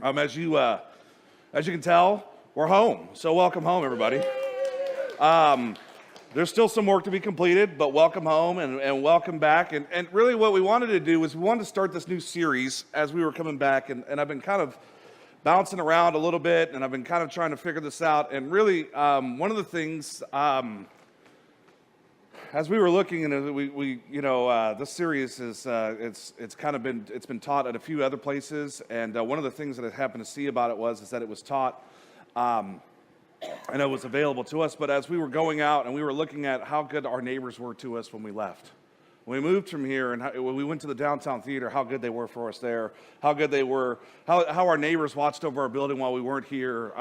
As you can tell, we're home. So welcome home, everybody. There's still some work to be completed, but welcome home and welcome back. And really what we wanted to do was we wanted to start this new series as we were coming back. And I've been kind of bouncing around a little bit, and I've been kind of trying to figure this out. And really, one of the things, as we were looking, and this series is it's been taught at a few other places, and one of the things that I happened to see about it is that it was taught, and it was available to us. But as we were going out and we were looking at how good our neighbors were to us when we left, when we moved from here, and when we went to the downtown theater, how good they were for us there, how good they were, how our neighbors watched over our building while we weren't here,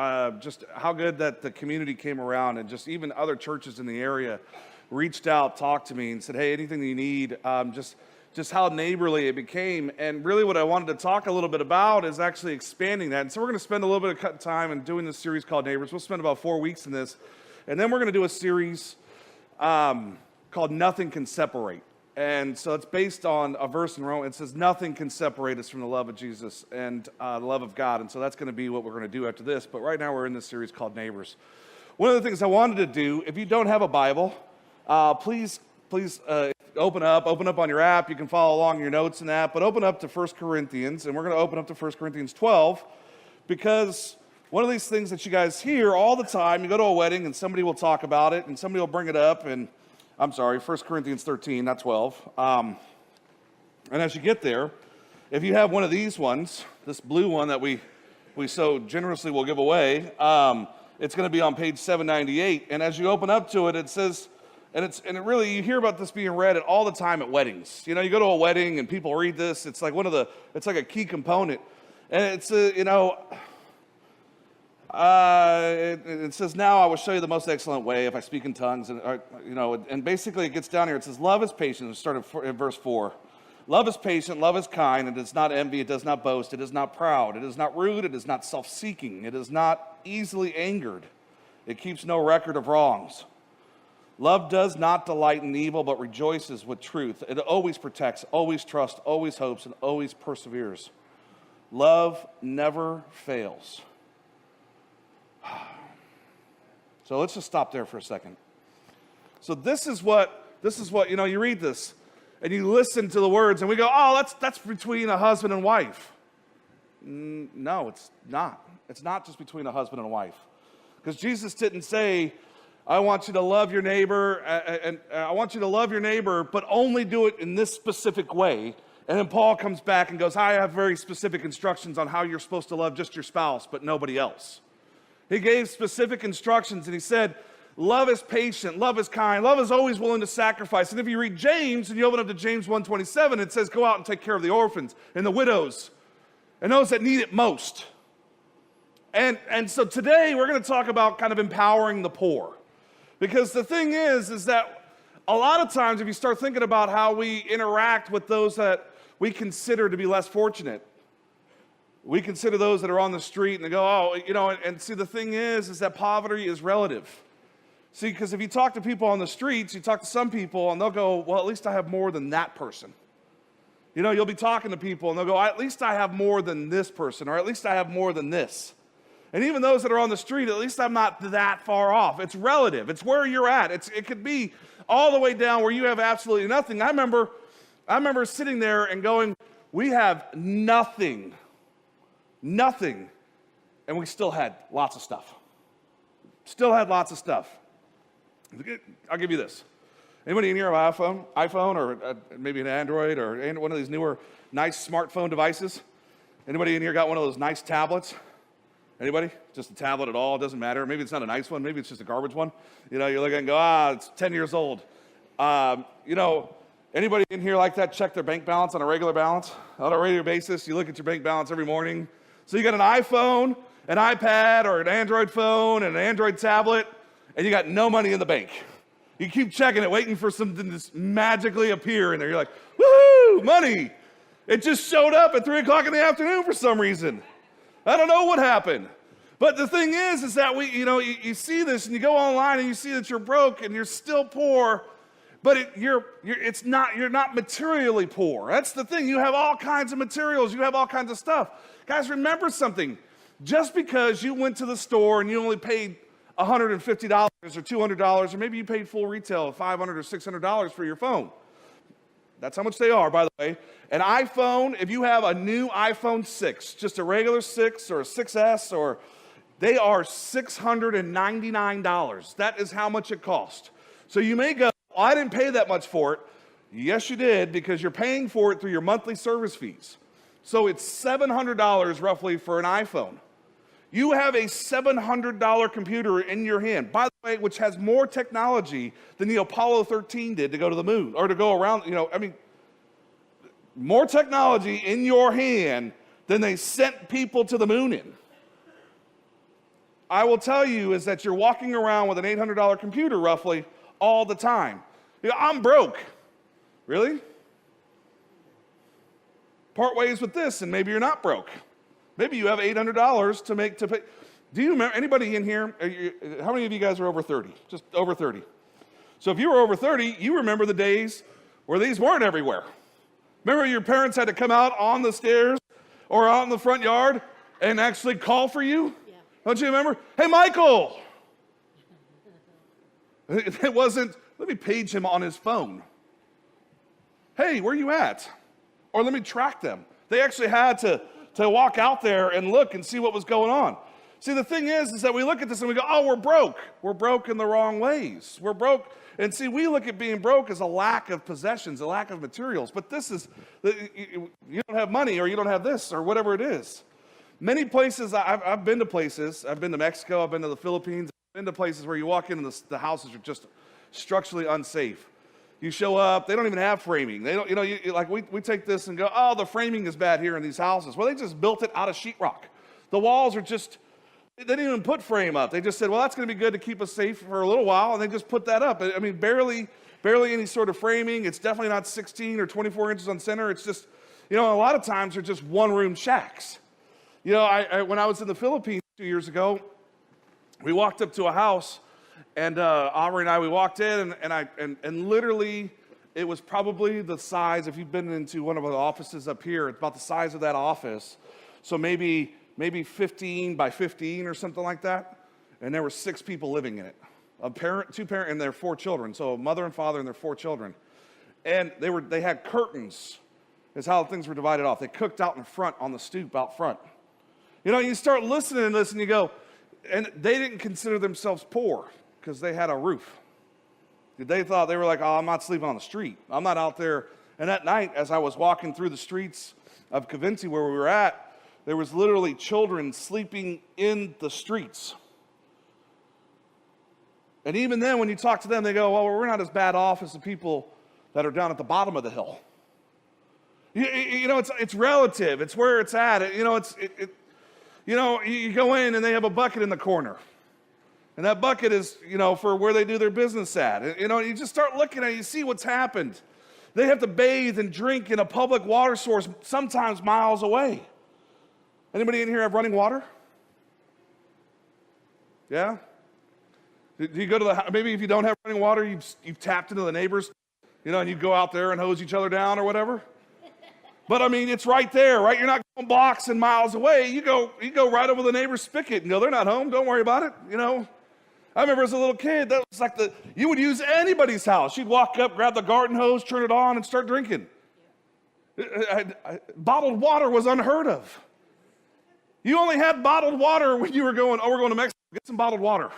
just how good that the community came around, and just even other churches in the area reached out, talked to me, and said, hey, anything that you need, just how neighborly it became. And really what I wanted to talk a little bit about is actually expanding that. And so we're going to spend a little bit of time in doing this series called Neighbors. We'll spend about 4 weeks in this. And then we're going to do a series called Nothing Can Separate. And so it's based on a verse in Romans. It says, nothing can separate us from the love of Jesus and the love of God. And so that's going to be what we're going to do after this. But right now we're in this series called Neighbors. One of the things I wanted to do, if you don't have a Bible, please open up on your app. You can follow along your notes in that, but open up to 1 Corinthians, and we're going to open up to 1 Corinthians 12, because one of these things that you guys hear all the time, you go to a wedding and somebody will talk about it, and somebody will bring it up, and 1 Corinthians 13, not 12. And as you get there, if you have one of these ones, this blue one that we so generously will give away, it's going to be on page 798, and as you open up to it, it says, you hear about this being read all the time at weddings. You know, you go to a wedding and people read this. It's like it's like a key component. And it says, now I will show you the most excellent way if I speak in tongues. And basically it gets down here. It says, love is patient. It started in verse 4. Love is patient, love is kind, it does not envy, it does not boast, it is not proud, it is not rude, it is not self-seeking, it is not easily angered. It keeps no record of wrongs. Love does not delight in evil, but rejoices with truth. It always protects, always trusts, always hopes, and always perseveres. Love never fails. So let's just stop there for a second. So this is what you read this, and you listen to the words, and we go, oh, that's between a husband and wife. No, it's not. It's not just between a husband and a wife. Because Jesus didn't say, I want you to love your neighbor, and I want you to love your neighbor, but only do it in this specific way. And then Paul comes back and goes, I have very specific instructions on how you're supposed to love just your spouse, but nobody else. He gave specific instructions, and he said, love is patient, love is kind, love is always willing to sacrifice. And if you read James, and you open up to James 1:27, it says, go out and take care of the orphans and the widows and those that need it most. And so today we're going to talk about kind of empowering the poor. Because the thing is that a lot of times if you start thinking about how we interact with those that we consider to be less fortunate, we consider those that are on the street and they go, and see, the thing is that poverty is relative. See, because if you talk to people on the streets, you talk to some people and they'll go, well, at least I have more than that person. You know, you'll be talking to people and they'll go, at least I have more than this person, or at least I have more than this. And even those that are on the street, at least I'm not that far off. It's relative. It's where you're at. It could be all the way down where you have absolutely nothing. I remember sitting there and going, we have nothing, and we still had lots of stuff. I'll give you this. Anybody in here have an iPhone or maybe an Android or one of these newer nice smartphone devices? Anybody in here got one of those nice tablets? Anybody? Just a tablet at all? It doesn't matter. Maybe it's not a nice one. Maybe it's just a garbage one. You know, you look at it and go, it's 10 years old. Anybody in here like that check their bank balance on a regular basis? You look at your bank balance every morning. So you got an iPhone, an iPad, or an Android phone, and an Android tablet, and you got no money in the bank. You keep checking it, waiting for something to just magically appear in there. You're like, woohoo, money. It just showed up at 3 o'clock in the afternoon for some reason. I don't know what happened. But the thing is that you see this and you go online and you see that you're broke and you're still poor, But you're not materially poor. That's the thing. You have all kinds of materials. You have all kinds of stuff. Guys, remember something. Just because you went to the store and you only paid $150 or $200, or maybe you paid full retail of $500 or $600 for your phone. That's how much they are, by the way. An iPhone, if you have a new iPhone 6, just a regular 6 or a 6S, they are $699. That is how much it costs. So you may go, well, I didn't pay that much for it. Yes, you did, because you're paying for it through your monthly service fees. So it's $700 roughly for an iPhone. You have a $700 computer in your hand, by the way, which has more technology than the Apollo 13 did to go to the moon, or to go around, more technology in your hand than they sent people to the moon in. I will tell you is that you're walking around with an $800 computer roughly all the time. I'm broke. Really? Part ways with this, and maybe you're not broke. Maybe you have $800 to pay. Do you remember, anybody in here, how many of you guys are over 30? Just over 30. So if you were over 30, you remember the days where these weren't everywhere. Remember your parents had to come out on the stairs or out in the front yard and actually call for you? Yeah. Don't you remember? Hey, Michael! It wasn't, let me page him on his phone. Hey, where you at? Or let me track them. They actually had to walk out there and look and see what was going on. See, the thing is that we look at this and we go, oh, we're broke. We're broke in the wrong ways. We're broke. And see, we look at being broke as a lack of possessions, a lack of materials. But this is, you don't have money, or you don't have this, or whatever it is. Many places, I've been to places. I've been to Mexico. I've been to the Philippines. I've been to places where you walk in and the houses are just structurally unsafe. You show up, they don't even have framing. They don't, like we take this and go, oh, the framing is bad here in these houses. Well, they just built it out of sheetrock. The walls are just, they didn't even put frame up. They just said, well, that's going to be good to keep us safe for a little while, and they just put that up. I mean, barely any sort of framing. It's definitely not 16 or 24 inches on center. It's just, a lot of times they're just one-room shacks. When I was in the Philippines 2 years ago, we walked up to a house. And Aubrey and I, we walked in, and literally, it was probably the size, if you've been into one of the offices up here, it's about the size of that office. So maybe 15 by 15 or something like that. And there were 6 people living in it. A parent, 2 parents, and their 4 children. So a mother and father and their 4 children. And they had curtains, is how things were divided off. They cooked out in front on the stoop out front. You start listening to this and you go, and they didn't consider themselves poor, because they had a roof. They thought, they were like, oh, I'm not sleeping on the street. I'm not out there. And that night, as I was walking through the streets of Cavinti where we were at, there was literally children sleeping in the streets. And even then, when you talk to them, they go, well, we're not as bad off as the people that are down at the bottom of the hill. It's relative. It's where it's at. You go in and they have a bucket in the corner. And that bucket is, for where they do their business at. You just start looking at it, you see what's happened. They have to bathe and drink in a public water source, sometimes miles away. Anybody in here have running water? Yeah? Do you go to maybe if you don't have running water, you've tapped into the neighbors, and you go out there and hose each other down or whatever? But it's right there, right? You're not going blocks and miles away. You go right over the neighbor's spigot and go, they're not home, don't worry about it, I remember as a little kid, that was like you would use anybody's house. You'd walk up, grab the garden hose, turn it on, and start drinking. Bottled water was unheard of. You only had bottled water when you were going, we're going to Mexico, get some bottled water.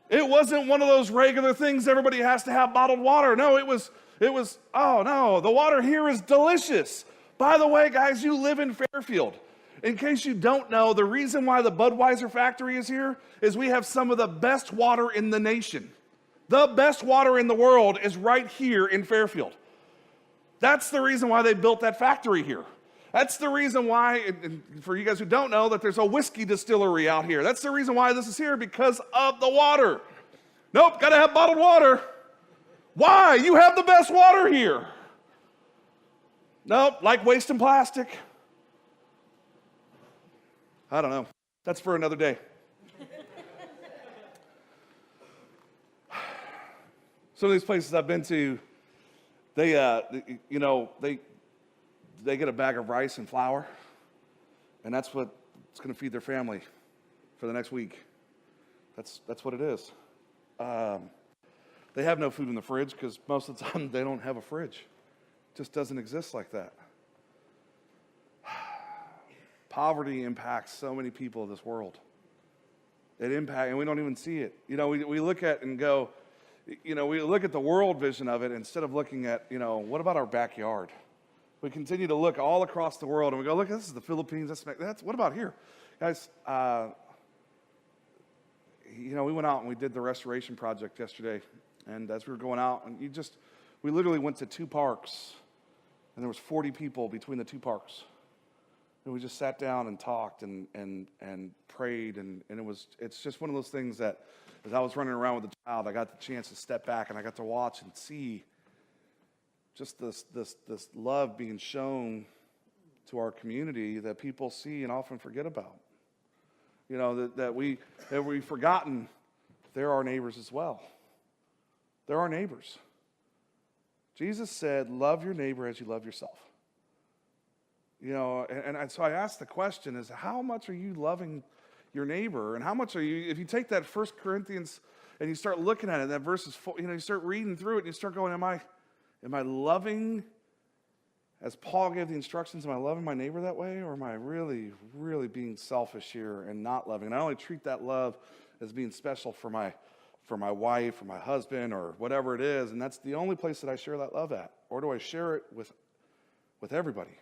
It wasn't one of those regular things everybody has to have bottled water. No, it was, oh no, the water here is delicious. By the way, guys, you live in Fairfield. In case you don't know, the reason why the Budweiser factory is here is we have some of the best water in the nation. The best water in the world is right here in Fairfield. That's the reason why they built that factory here. That's the reason why, and for you guys who don't know, that there's a whiskey distillery out here. That's the reason why this is here, because of the water. Nope, got to have bottled water. Why? You have the best water here. Nope, like waste and plastic. I don't know. That's for another day. Some of these places I've been to, they get a bag of rice and flour, and that's what's going to feed their family for the next week. That's what it is. They have no food in the fridge because most of the time they don't have a fridge. It just doesn't exist like that. Poverty impacts so many people of this world. And we don't even see it. We look at and go, we look at the world vision of it instead of looking at, what about our backyard? We continue to look all across the world and we go, look, this is the Philippines. That's what about here? Guys, we went out and we did the restoration project yesterday. And as we were going out, and we literally went to 2 parks, and there was 40 people between the 2 parks. And we just sat down and talked and prayed, and it's just one of those things that as I was running around with the child, I got the chance to step back and I got to watch and see just this love being shown to our community that people see and often forget about. That we've forgotten they're our neighbors as well. They're our neighbors. Jesus said, love your neighbor as you love yourself. And so I asked the question is, how much are you loving your neighbor? And how much are you, if you take that 1 Corinthians and you start looking at it, that verses, you start reading through it and you start going, am I loving, as Paul gave the instructions, am I loving my neighbor that way? Or am I really, really being selfish here and not loving? And I only treat that love as being special for my wife or my husband or whatever it is, and that's the only place that I share that love at. Or do I share it with everybody?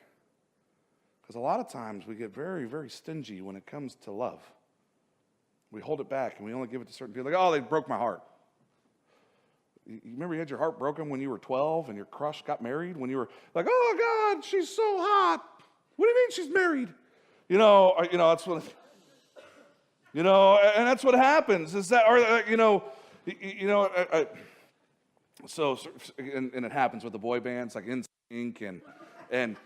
Because a lot of times we get very, very stingy when it comes to love. We hold it back and we only give it to certain people. Like, oh, they broke my heart. You remember you had your heart broken when you were 12 and your crush got married? When you were like, oh God, she's so hot. What do you mean she's married? That's what. And that's what happens. Is that, so it happens with the boy bands like NSYNC and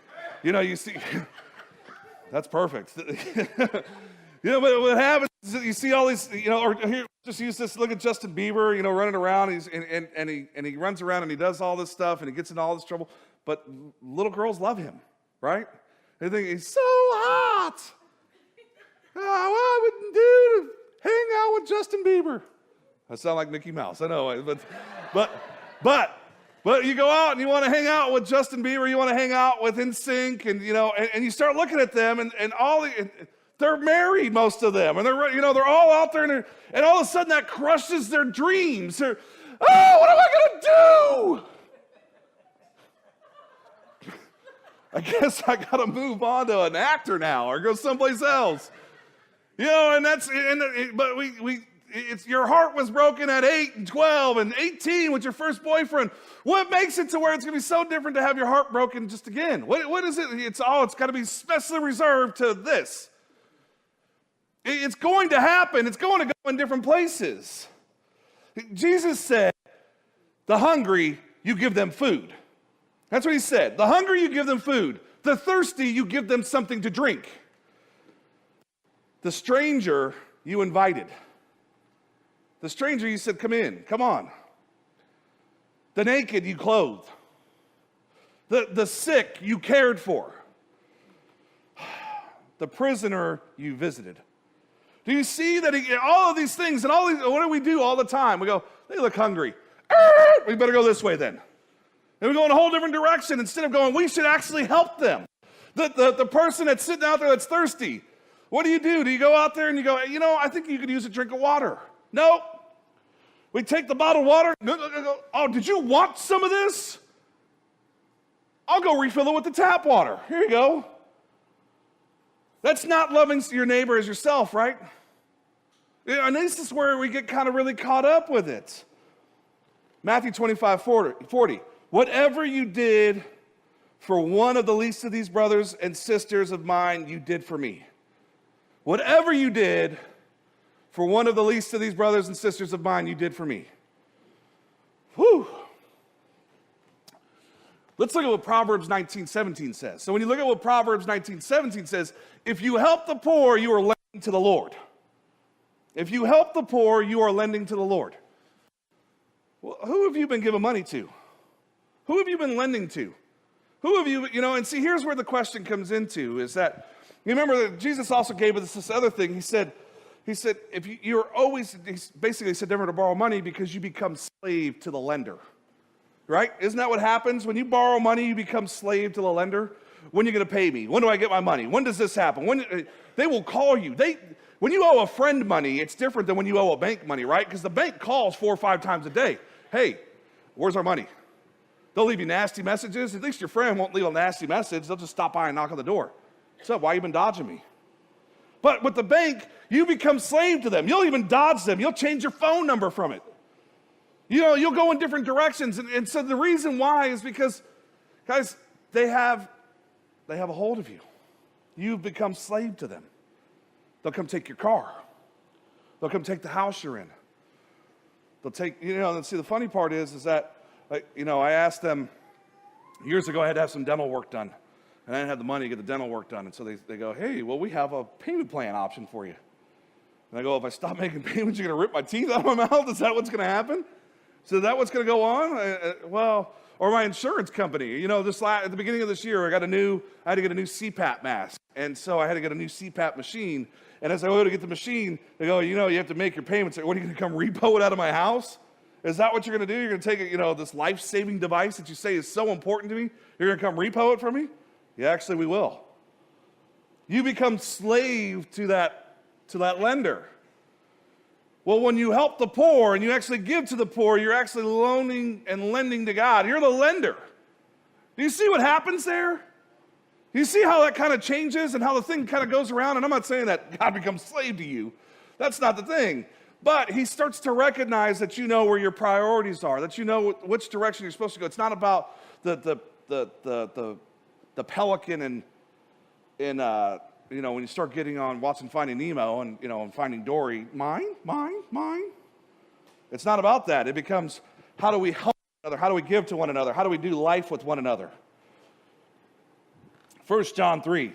you see, that's perfect. But what happens is that you see all these, or here, just use this. Look at Justin Bieber, running around. He runs around and he does all this stuff and he gets into all this trouble. But little girls love him, right? They think he's so hot. Oh, what I wouldn't do to hang out with Justin Bieber. I sound like Mickey Mouse, I know, but you go out and you want to hang out with Justin Bieber, you want to hang out with NSYNC, and you start looking at them, and they're married, most of them, and they're all out there, and all of a sudden that crushes their dreams. What am I going to do? I guess I got to move on to an actor now, or go someplace else. But it's your heart was broken at 8 and 12 and 18 with your first boyfriend. What makes it to where it's going to be so different to have your heart broken just again? What is it? It's got to be specially reserved to this. It's going to happen. It's going to go in different places. Jesus said, the hungry, you give them food. That's what he said. The hungry, you give them food. The thirsty, you give them something to drink. The stranger, you invited. The stranger, you said, come in, come on. The naked, you clothed. The sick, you cared for. The prisoner, you visited. Do you see that all of these things, and what do we do all the time? We go, they look hungry. We better go this way then. And we go in a whole different direction instead of going, we should actually help them. The person that's sitting out there that's thirsty, what do? Do you go out there and you go, I think you could use a drink of water? No. We take the bottled water. Oh, did you want some of this? I'll go refill it with the tap water. Here you go. That's not loving your neighbor as yourself, right? And this is where we get kind of really caught up with it. Matthew 25:40. Whatever you did for one of the least of these brothers and sisters of mine, you did for me. Whatever you did for one of the least of these brothers and sisters of mine, you did for me. Whew. Let's look at what Proverbs 19:17 says. So when you look at what Proverbs 19:17 says, if you help the poor, you are lending to the Lord. If you help the poor, you are lending to the Lord. Well, who have you been giving money to? Who have you been lending to? Who have you, and see, here's where the question comes into, is that, you remember that Jesus also gave us this other thing. He said, if you're always, he basically said never to borrow money because you become slave to the lender, right? Isn't that what happens? When you borrow money, you become slave to the lender. When are you going to pay me? When do I get my money? When does this happen? They will call you. When you owe a friend money, it's different than when you owe a bank money, right? Because the bank calls 4 or 5 times a day. Hey, where's our money? They'll leave you nasty messages. At least your friend won't leave a nasty message. They'll just stop by and knock on the door. What's up? Why you been dodging me? But with the bank, you become slave to them. You'll even dodge them. You'll change your phone number from it. You'll go in different directions. And so the reason why is because, guys, they have a hold of you. You've become slave to them. They'll come take your car. They'll come take the house you're in. They'll take, and see, the funny part is that, I asked them, years ago I had to have some dental work done. And I didn't have the money to get the dental work done. And so they go, hey, well, we have a payment plan option for you. And I go, if I stop making payments, you're going to rip my teeth out of my mouth? Is that what's going to happen? So is that what's going to go on? Or my insurance company. At the beginning of this year, I had to get a new CPAP mask. And so I had to get a new CPAP machine. And as I go to get the machine, they go, you have to make your payments. What, are you going to come repo it out of my house? Is that what you're going to do? You're going to take this life-saving device that you say is so important to me? You're going to come repo it for me? Yeah, actually, we will. You become slave to that lender. Well, when you help the poor and you actually give to the poor, you're actually loaning and lending to God. You're the lender. Do you see what happens there? Do you see how that kind of changes and how the thing kind of goes around? And I'm not saying that God becomes slave to you. That's not the thing. But he starts to recognize that you know where your priorities are, that you know which direction you're supposed to go. It's not about the pelican and when you start getting on Watson Finding Nemo and Finding Dory, mine. It's not about that. It becomes, how do we help one another? How do we give to one another? How do we do life with one another? 1 John 3,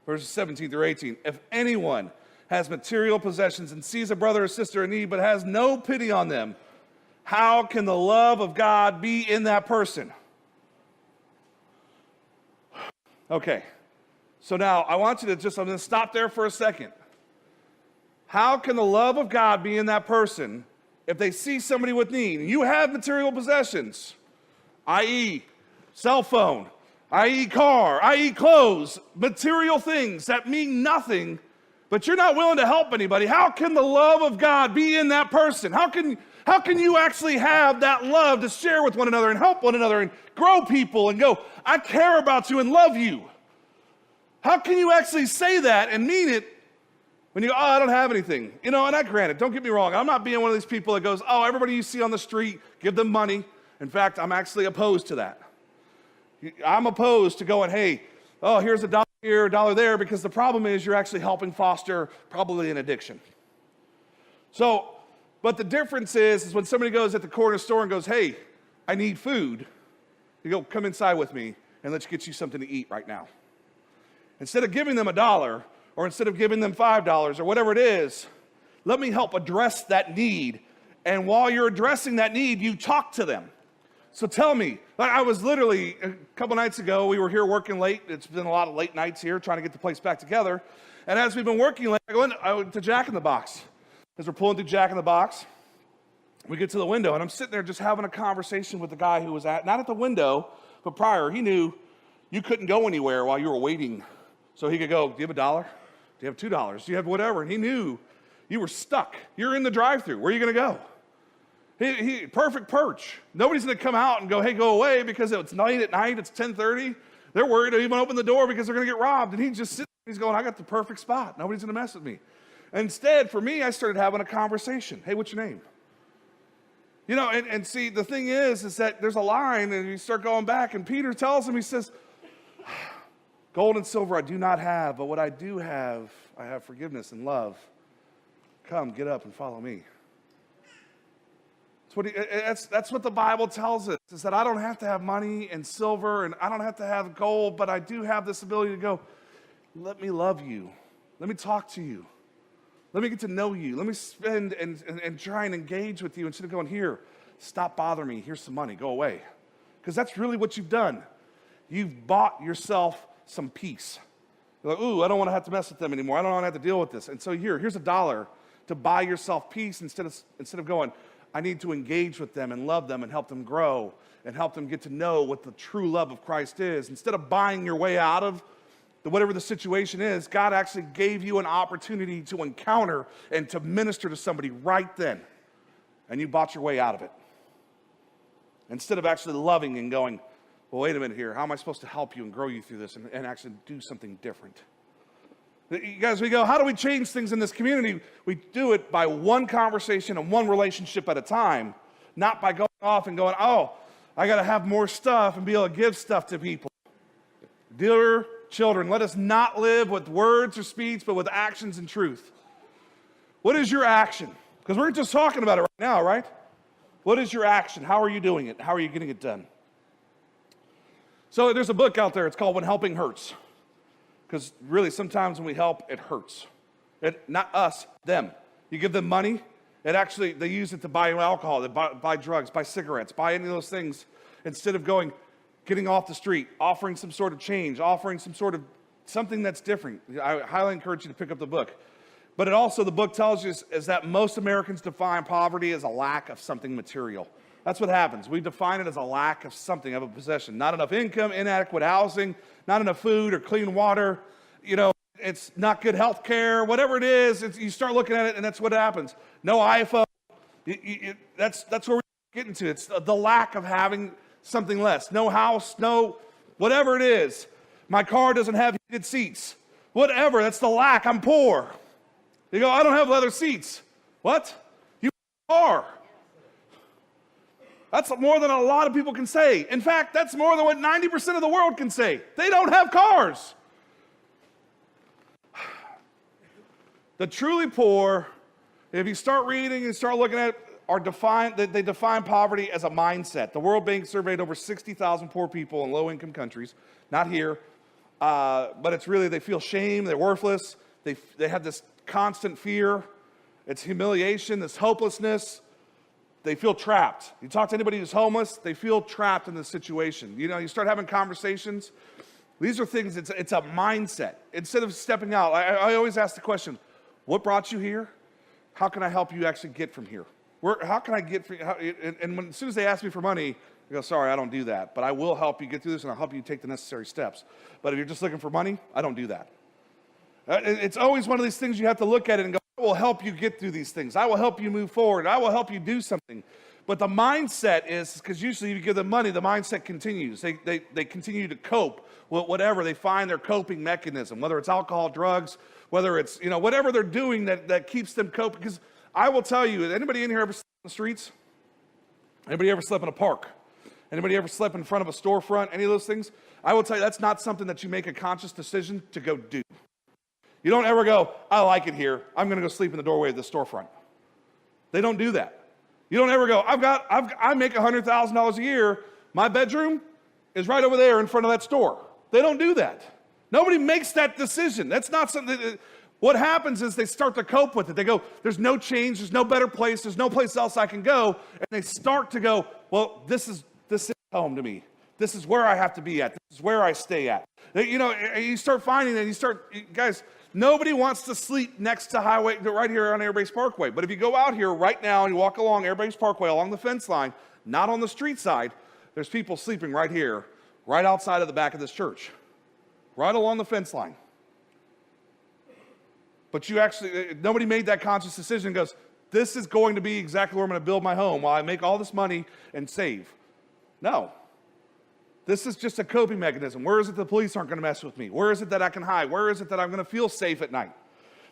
verses 17 through 18. If anyone has material possessions and sees a brother or sister in need but has no pity on them, how can the love of God be in that person? Okay, so now I want you to I'm going to stop there for a second. How can the love of God be in that person if they see somebody with need? And you have material possessions, i.e. cell phone, i.e. car, i.e. clothes, material things that mean nothing, but you're not willing to help anybody. How can the love of God be in that person? How can you actually have that love to share with one another and help one another and grow people and go, I care about you and love you? How can you actually say that and mean it when you go, I don't have anything? And I granted, don't get me wrong, I'm not being one of these people that goes, everybody you see on the street, give them money. In fact, I'm actually opposed to that. I'm opposed to going, hey, here's $1 here, $1 there, because the problem is you're actually helping foster probably an addiction. So, but the difference is when somebody goes at the corner store and goes, hey, I need food, you go, come inside with me and let's get you something to eat right now. Instead of giving them $1 or instead of giving them $5 or whatever it is, let me help address that need. And while you're addressing that need, you talk to them. So tell me, I was literally, a couple nights ago, we were here working late. It's been a lot of late nights here trying to get the place back together. And as we've been working late, I went to Jack in the Box. As we're pulling through Jack in the Box, we get to the window, and I'm sitting there just having a conversation with the guy who was not at the window, but prior. He knew you couldn't go anywhere while you were waiting. So he could go, do you have $1? Do you have $2? Do you have whatever? And he knew you were stuck. You're in the drive-thru. Where are you going to go? He perfect perch. Nobody's going to come out and go, hey, go away, because it's night at night. It's 10:30. They're worried to even open the door because they're going to get robbed. And he just sits there. He's going, I got the perfect spot. Nobody's going to mess with me. Instead, for me, I started having a conversation. Hey, what's your name? And see, the thing is that there's a line, and you start going back, and Peter tells him, he says, gold and silver I do not have, but what I do have, I have forgiveness and love. Come, get up and follow me. That's what the Bible tells us, is that I don't have to have money and silver, and I don't have to have gold, but I do have this ability to go, let me love you. Let me talk to you. Let me get to know you. Let me spend and try and engage with you instead of going, here, stop bothering me. Here's some money. Go away. Because that's really what you've done. You've bought yourself some peace. You're like, ooh, I don't want to have to mess with them anymore. I don't want to have to deal with this. And so here's $1 to buy yourself peace instead of going, I need to engage with them and love them and help them grow and help them get to know what the true love of Christ is. Instead of buying your way out of whatever the situation is, God actually gave you an opportunity to encounter and to minister to somebody right then. And you bought your way out of it. Instead of actually loving and going, well, wait a minute here. How am I supposed to help you and grow you through this and actually do something different? You guys, we go, how do we change things in this community? We do it by one conversation and one relationship at a time, not by going off and going, oh, I got to have more stuff and be able to give stuff to people. Dear children, let us not live with words or speech, but with actions and truth. What is your action? Because we're just talking about it right now, right? What is your action? How are you doing it? How are you getting it done? So there's a book out there. It's called When Helping Hurts. Because really, sometimes when we help, it hurts. Not us, them. You give them money, they use it to buy alcohol, they buy drugs, buy cigarettes, buy any of those things, instead of getting off the street, offering some sort of change, offering something that's different. I highly encourage you to pick up the book. But the book tells you is that most Americans define poverty as a lack of something material. That's what happens. We define it as a lack of something, of a possession. Not enough income, inadequate housing, not enough food or clean water. It's not good health care, whatever it is. You start looking at it, and that's what happens. No iPhone. That's where we're getting to. It's the lack of having something less. No house, no whatever it is. My car doesn't have heated seats. Whatever, that's the lack. I'm poor. You go, I don't have leather seats. What? You are. That's more than a lot of people can say. In fact, that's more than what 90% of the world can say. They don't have cars. The truly poor, if you start reading and start looking at it, they define poverty as a mindset. The World Bank surveyed over 60,000 poor people in low-income countries, not here, but it's really, they feel shame, they're worthless, they have this constant fear, it's humiliation, this hopelessness. They feel trapped. You talk to anybody who's homeless, they feel trapped in this situation. You start having conversations. These are things, it's a mindset. Instead of stepping out, I always ask the question, what brought you here? How can I help you actually get from here? How can I get from here? As soon as they ask me for money, I go, sorry, I don't do that. But I will help you get through this, and I'll help you take the necessary steps. But if you're just looking for money, I don't do that. It's always one of these things you have to look at it and go, I will help you get through these things. I will help you move forward. I will help you do something. But the mindset is, because usually if you give them money, the mindset continues. They continue to cope with whatever. They find their coping mechanism, whether it's alcohol, drugs, whether it's, whatever they're doing that keeps them coping. Because I will tell you, anybody in here ever slept on the streets? Anybody ever slept in a park? Anybody ever slept in front of a storefront? Any of those things? I will tell you, that's not something that you make a conscious decision to go do. You don't ever go, I like it here. I'm going to go sleep in the doorway of the storefront. They don't do that. You don't ever go, I make $100,000 a year. My bedroom is right over there in front of that store. They don't do that. Nobody makes that decision. That's not something. What happens is they start to cope with it. They go, there's no change. There's no better place. There's no place else I can go. And they start to go, well, this is home to me. This is where I have to be at. This is where I stay at. You start finding that. Guys, nobody wants to sleep next to highway, right here on Air Base Parkway. But if you go out here right now and you walk along Air Base Parkway, along the fence line, not on the street side, there's people sleeping right here, right outside of the back of this church, right along the fence line. But nobody made that conscious decision and goes, this is going to be exactly where I'm going to build my home while I make all this money and save. No. This is just a coping mechanism. Where is it the police aren't going to mess with me? Where is it that I can hide? Where is it that I'm going to feel safe at night?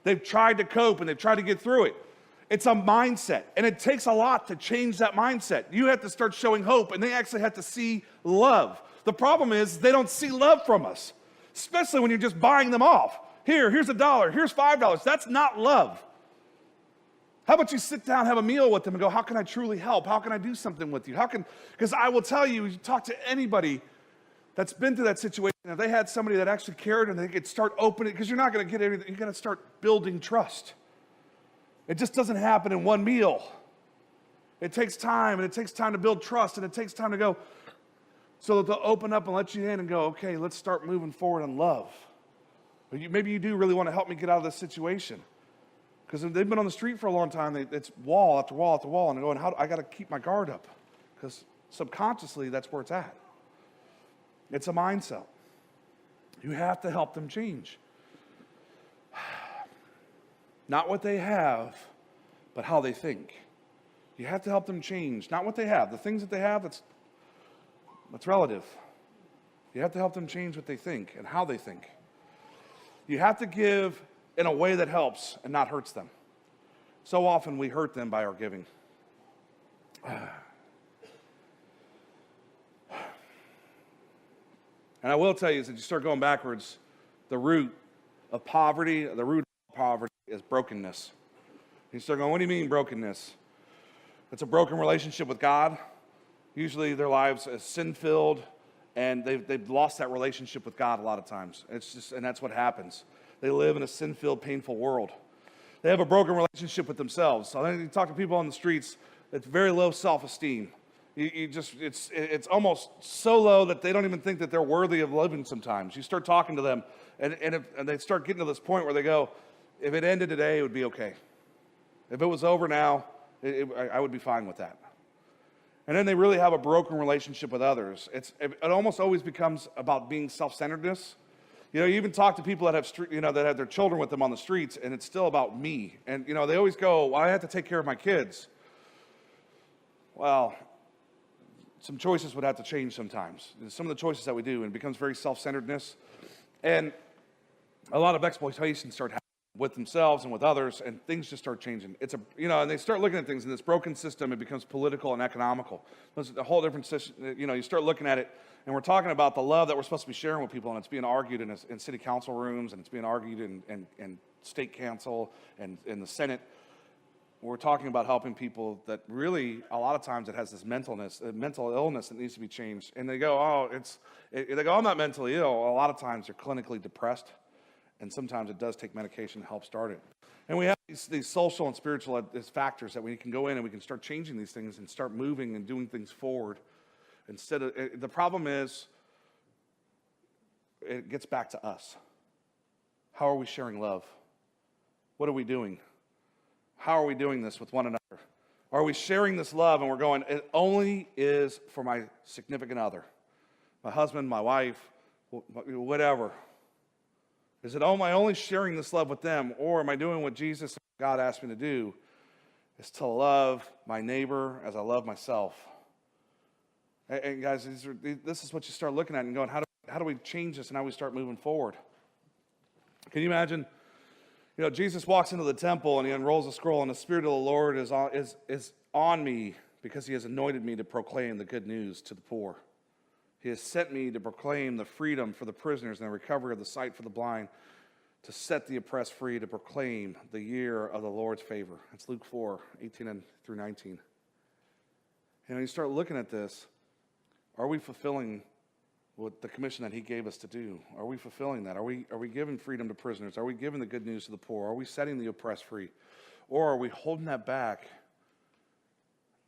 They've tried to cope and they've tried to get through it. It's a mindset, and it takes a lot to change that mindset. You have to start showing hope, and they actually have to see love. The problem is they don't see love from us, especially when you're just buying them off. Here's $1, here's $5. That's not love. How about you sit down, have a meal with them, and go, how can I truly help? How can I do something with you? Because I will tell you, you talk to anybody that's been through that situation, if they had somebody that actually cared and they could start opening, because you're not going to get everything, you're going to start building trust. It just doesn't happen in one meal. It takes time, and it takes time to build trust, and it takes time to go so that they'll open up and let you in and go, okay, let's start moving forward in love. Maybe you do really want to help me get out of this situation. Because they've been on the street for a long time, it's wall after wall after wall, and they're going, I got to keep my guard up. Because subconsciously, that's where it's at. It's a mindset. You have to help them change. Not what they have, but how they think. You have to help them change, not what they have. The things that they have, that's relative. You have to help them change what they think and how they think. You have to give in a way that helps and not hurts them. So often we hurt them by our giving. And I will tell you, as you start going backwards, the root of poverty is brokenness. You start going, what do you mean brokenness? It's a broken relationship with God. Usually their lives is sin-filled, and they've lost that relationship with God a lot of times. And that's what happens. They live in a sin-filled, painful world. They have a broken relationship with themselves. So I think you talk to people on the streets, it's very low self-esteem. It's almost so low that they don't even think that they're worthy of living sometimes. You start talking to them, and they start getting to this point where they go, if it ended today, it would be okay. If it was over now, I would be fine with that. And then they really have a broken relationship with others. It almost always becomes about being self-centeredness. You even talk to people that have that have their children with them on the streets, and it's still about me. And they always go, well, I have to take care of my kids. Well, some choices would have to change sometimes. Some of the choices that we do, and it becomes very self-centeredness. And a lot of exploitation start happening with themselves and with others, and things just start changing. And they start looking at things in this broken system. It becomes political and economical. It's a whole different system. You start looking at it, and we're talking about the love that we're supposed to be sharing with people, and it's being argued in city council rooms, and it's being argued in state council and in the Senate. We're talking about helping people that really, a lot of times, it has this mental illness that needs to be changed. And they go, I'm not mentally ill. A lot of times they're clinically depressed, and sometimes it does take medication to help start it. And we have these social and spiritual factors that we can go in and we can start changing these things and start moving and doing things forward. The problem is, it gets back to us. How are we sharing love? What are we doing? How are we doing this with one another? Are we sharing this love and we're going, it only is for my significant other, my husband, my wife, whatever? Is it, am I only sharing this love with them, or am I doing what Jesus and God asked me to do, is to love my neighbor as I love myself? And guys, this is what you start looking at and going, how do we change this and how we start moving forward? Can you imagine? Jesus walks into the temple and he unrolls the scroll, and the Spirit of the Lord is on me because he has anointed me to proclaim the good news to the poor. He has sent me to proclaim the freedom for the prisoners and the recovery of the sight for the blind, to set the oppressed free, to proclaim the year of the Lord's favor. That's Luke 4, 18 through 19. And you start looking at this, are we fulfilling what the commission that he gave us to do? Are we fulfilling that? Are we giving freedom to prisoners? Are we giving the good news to the poor? Are we setting the oppressed free? Or are we holding that back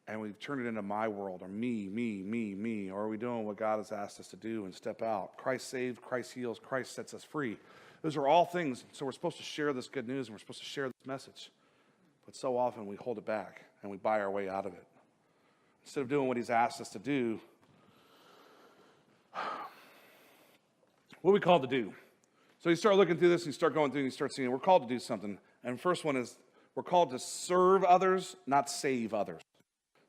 and we've turned it into my world, or me? Or are we doing what God has asked us to do and step out? Christ saves, Christ heals, Christ sets us free. Those are all things. So we're supposed to share this good news and we're supposed to share this message. But so often we hold it back and we buy our way out of it. Instead of doing what he's asked us to do, what are we called to do? So you start looking through this and you start going through and you start seeing we're called to do something. And the first one is we're called to serve others, not save others.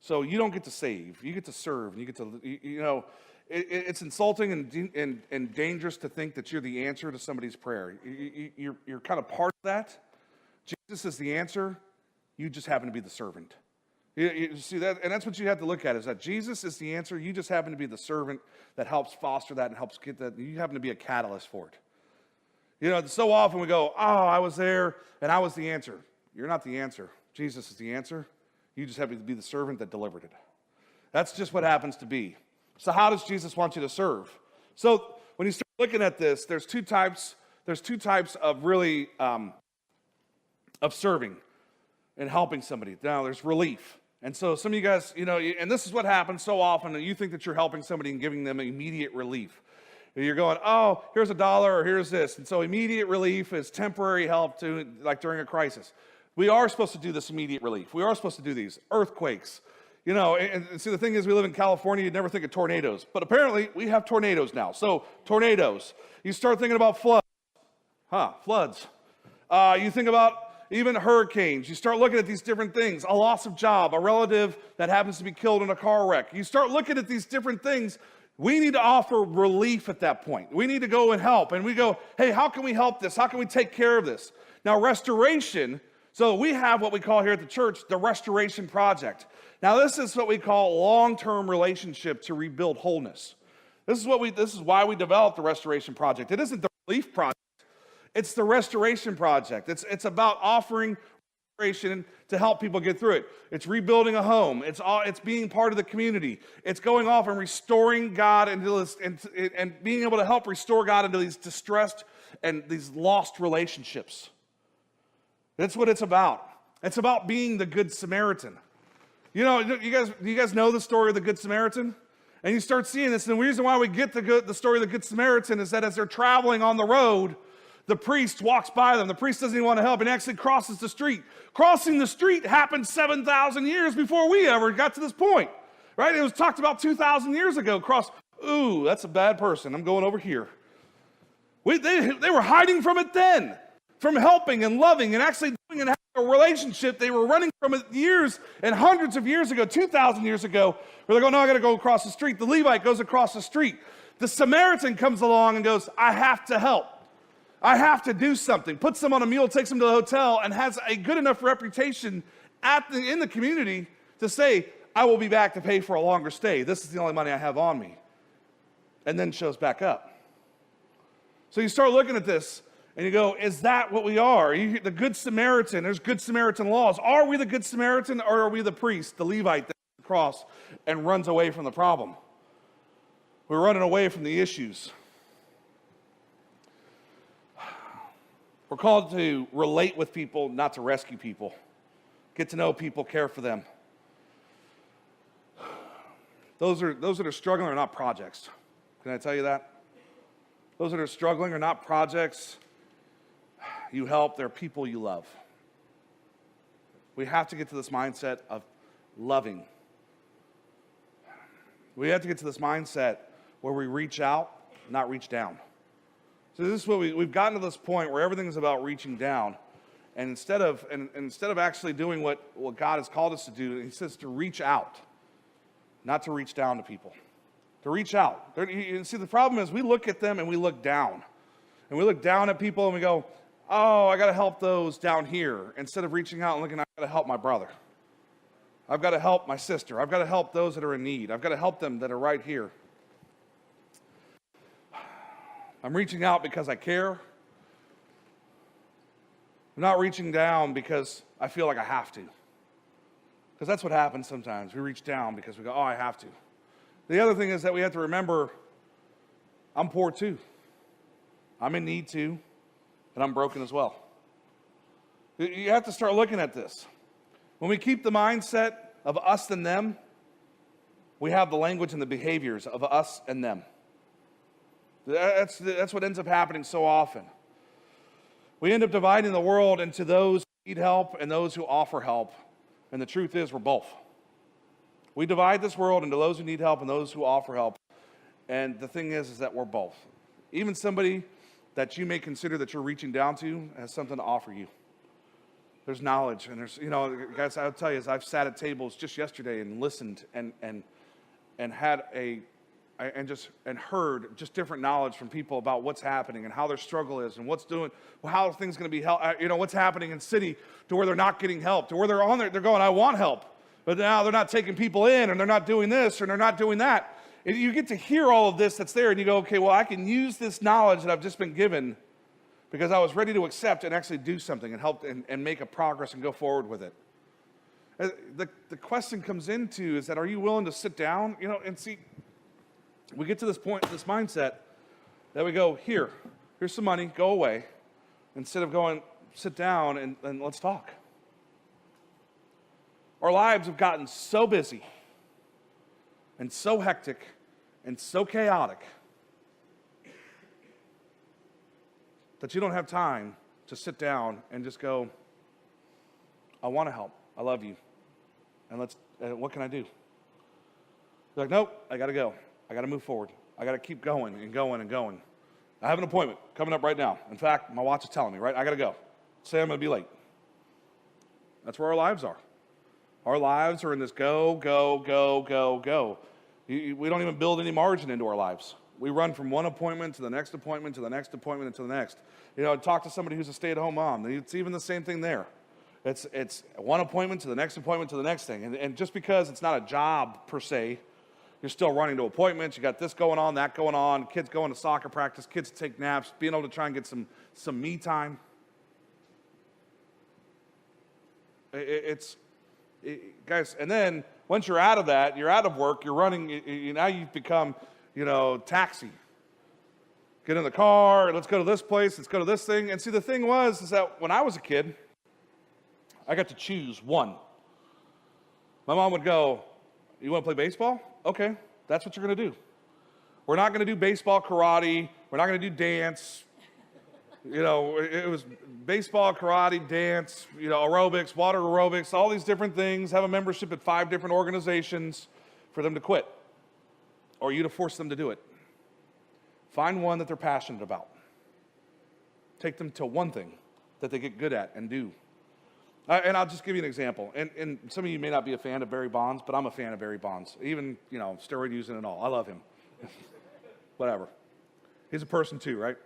So you don't get to save, you get to serve. And you get to, it's insulting and dangerous to think that you're the answer to somebody's prayer. You're kind of part of that. Jesus is the answer. You just happen to be the servant. You see that? And that's what you have to look at, is that Jesus is the answer. You just happen to be the servant that helps foster that and helps get that. You happen to be a catalyst for it. So often we go, I was there and I was the answer. You're not the answer. Jesus is the answer. You just happen to be the servant that delivered it. That's just what happens to be. So how does Jesus want you to serve? So when you start looking at this, there's two types of really of serving and helping somebody. Now there's relief. And so some of you guys, and this is what happens so often, that you think that you're helping somebody and giving them immediate relief. You're going, oh, here's $1 or here's this. And so immediate relief is temporary help like during a crisis. We are supposed to do this immediate relief. We are supposed to do these earthquakes. And see, the thing is, we live in California, you'd never think of tornadoes. But apparently, we have tornadoes now. So, tornadoes. You start thinking about floods. Floods. You think about even hurricanes. You start looking at these different things. A loss of job, a relative that happens to be killed in a car wreck. You start looking at these different things. We need to offer relief at that point. We need to go and help. And we go, hey, how can we help this? How can we take care of this? Now, restoration. So we have what we call here at the church the Restoration Project. Now, this is what we call long-term relationship to rebuild wholeness. This is why we developed the Restoration Project. It isn't the relief project. It's the Restoration Project. It's about offering restoration to help people get through it. It's rebuilding a home. It's being part of the community. It's going off and restoring God into this, and being able to help restore God into these distressed and these lost relationships. That's what it's about. It's about being the Good Samaritan. You guys know the story of the Good Samaritan? And you start seeing this, and the reason why we get the story of the Good Samaritan is that as they're traveling on the road, the priest walks by them. The priest doesn't even want to help and actually crosses the street. Crossing the street happened 7,000 years before we ever got to this point, right? It was talked about 2,000 years ago. Ooh, that's a bad person. I'm going over here. They were hiding from it then, from helping and loving and actually doing and having a relationship. They were running from it years and hundreds of years ago, 2,000 years ago, where they're going, no, I got to go across the street. The Levite goes across the street. The Samaritan comes along and goes, I have to help. I have to do something. Puts them on a mule, takes them to the hotel, and has a good enough reputation in the community to say, I will be back to pay for a longer stay. This is the only money I have on me. And then shows back up. So you start looking at this, and you go, is that what we are? The Good Samaritan, there's Good Samaritan laws. Are we the Good Samaritan, or are we the priest, the Levite that goes across and runs away from the problem? We're running away from the issues. We're called to relate with people, not to rescue people. Get to know people, care for them. Those that are struggling are not projects. Can I tell you that? Those that are struggling are not projects you help, they're people you love. We have to get to this mindset of loving. We have to get to this mindset where we reach out, not reach down. So this is what we've gotten to this point where everything is about reaching down. And instead of actually doing what God has called us to do, he says to reach out, not to reach down to people. To reach out. You see, the problem is we look at them and we look down. And we look down at people and we go, oh, I got to help those down here. Instead of reaching out and looking, I've got to help my brother. I've got to help my sister. I've got to help those that are in need. I've got to help them that are right here. I'm reaching out because I care. I'm not reaching down because I feel like I have to. Because that's what happens sometimes. We reach down because we go, oh, I have to. The other thing is that we have to remember, I'm poor too. I'm in need too. And I'm broken as well. You have to start looking at this. When we keep the mindset of us and them, we have the language and the behaviors of us and them. That's what ends up happening so often. We end up dividing the world into those who need help and those who offer help. And the truth is, we're both. We divide this world into those who need help and those who offer help. And the thing is that we're both. Even somebody that you may consider that you're reaching down to has something to offer you. There's knowledge. And there's, guys, I'll tell you, as I've sat at tables just yesterday and listened and had and heard just different knowledge from people about what's happening and how their struggle is and how things going to be helped, what's happening in city to where they're not getting help, to where they're on there, they're going, I want help, but now they're not taking people in and they're not doing this and they're not doing that. And you get to hear all of this that's there and you go, okay, well, I can use this knowledge that I've just been given because I was ready to accept and actually do something and help and make a progress and go forward with it. The question comes into is that, are you willing to sit down, and see, we get to this point, this mindset, that we go, here's some money, go away, instead of going, sit down and let's talk. Our lives have gotten so busy and so hectic and so chaotic that you don't have time to sit down and just go, I want to help. I love you. And what can I do? You're like, nope, I got to go. I got to move forward. I got to keep going and going and going. I have an appointment coming up right now. In fact, my watch is telling me, right? I got to go. Say I'm going to be late. That's where our lives are. Our lives are in this go, go, go, go, go. We don't even build any margin into our lives. We run from one appointment to the next appointment to the next appointment and to the next. Talk to somebody who's a stay-at-home mom. It's even the same thing there. It's one appointment to the next appointment to the next thing. And just because it's not a job per se, you're still running to appointments. You got this going on, that going on. Kids going to soccer practice. Kids take naps. Being able to try and get some me time. Guys, and then once you're out of that, you're out of work, you're running, now you've become, taxi. Get in the car, let's go to this place, let's go to this thing. And see, the thing is that when I was a kid, I got to choose one. My mom would go, you want to play baseball? Okay, that's what you're going to do. We're not going to do baseball, karate. We're not going to do dance. It was baseball, karate, dance, aerobics, water aerobics, all these different things, have a membership at 5 different organizations for them to quit or you to force them to do it. Find one that they're passionate about. Take them to one thing that they get good at and do. And I'll just give you an example. And some of you may not be a fan of Barry Bonds, but I'm a fan of Barry Bonds. Even, steroid using and all. I love him. Whatever. He's a person too, right?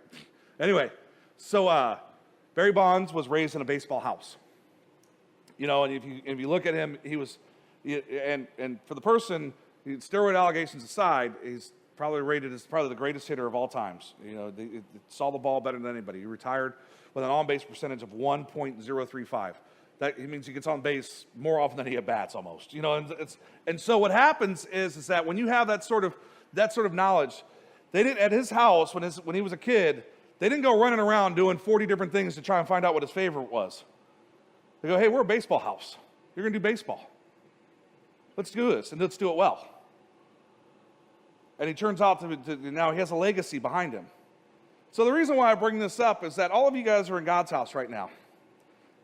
Anyway. So Barry Bonds was raised in a baseball house. And if you look at him, he was, and for the person, steroid allegations aside, he's probably rated as probably the greatest hitter of all times. Saw the ball better than anybody. He retired with an on-base percentage of 1.035. That means he gets on base more often than he at bats almost. And so what happens is that when you have that sort of knowledge, they didn't at his house when he was a kid. They didn't go running around doing 40 different things to try and find out what his favorite was. They go, hey, we're a baseball house. You're going to do baseball. Let's do this, and let's do it well. And he turns out to now he has a legacy behind him. So the reason why I bring this up is that all of you guys are in God's house right now.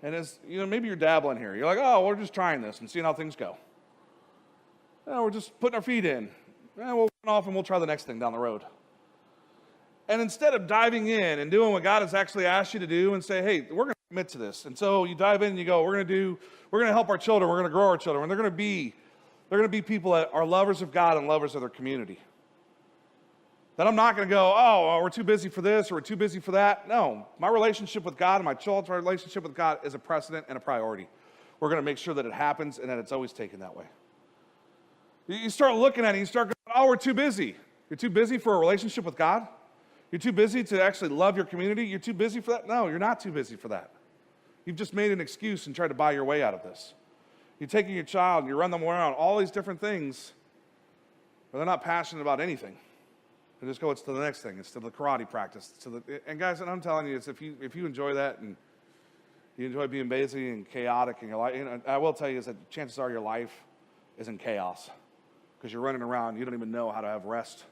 And maybe you're dabbling here. You're like, oh, we're just trying this and seeing how things go. We're just putting our feet in. We'll run off and we'll try the next thing down the road. And instead of diving in and doing what God has actually asked you to do and say, hey, we're going to commit to this. And so you dive in and you go, we're going to help our children. We're going to grow our children. And they're going to be people that are lovers of God and lovers of their community. That I'm not going to go, oh, we're too busy for this or we're too busy for that. No, my relationship with God and my children's relationship with God is a precedent and a priority. We're going to make sure that it happens and that it's always taken that way. You start looking at it, you start going, oh, we're too busy. You're too busy for a relationship with God? You're too busy to actually love your community? You're too busy for that? No, you're not too busy for that. You've just made an excuse and tried to buy your way out of this. You're taking your child and you run them around, all these different things, but they're not passionate about anything. They just go, it's to the next thing. It's to the karate practice. And guys, and I'm telling you, it's if you enjoy that and you enjoy being busy and chaotic in your life, I will tell you is that chances are your life is in chaos because you're running around. You don't even know how to have rest.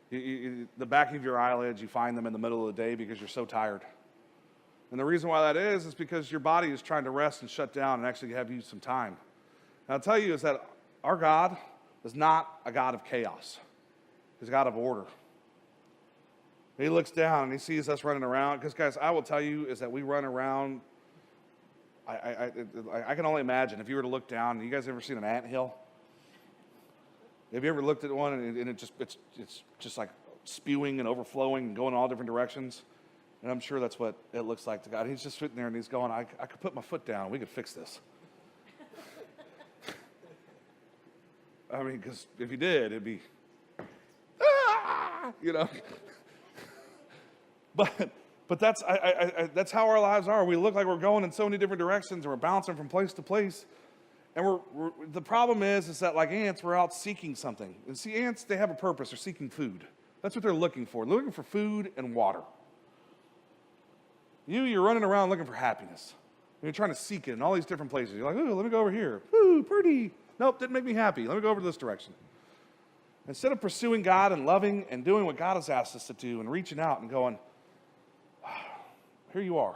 The back of your eyelids, you find them in the middle of the day because you're so tired. And the reason why that is because your body is trying to rest and shut down and actually have you some time. And I'll tell you is that our God is not a God of chaos. He's a God of order. He looks down and he sees us running around. Because, guys, I will tell you is that we run around. I can only imagine if you were to look down. You guys ever seen an anthill? Have you ever looked at one and it's just like spewing and overflowing and going in all different directions? And I'm sure that's what it looks like to God. He's just sitting there and he's going, I could put my foot down. We could fix this. I mean, because if you did, it'd be, But that's how our lives are. We look like we're going in so many different directions and we're bouncing from place to place. And the problem is that like ants, we're out seeking something. And see, ants, they have a purpose. They're seeking food. That's what they're looking for. They're looking for food and water. You're running around looking for happiness. You're trying to seek it in all these different places. You're like, ooh, let me go over here. Ooh, pretty. Nope, didn't make me happy. Let me go over to this direction. Instead of pursuing God and loving and doing what God has asked us to do and reaching out and going, here you are.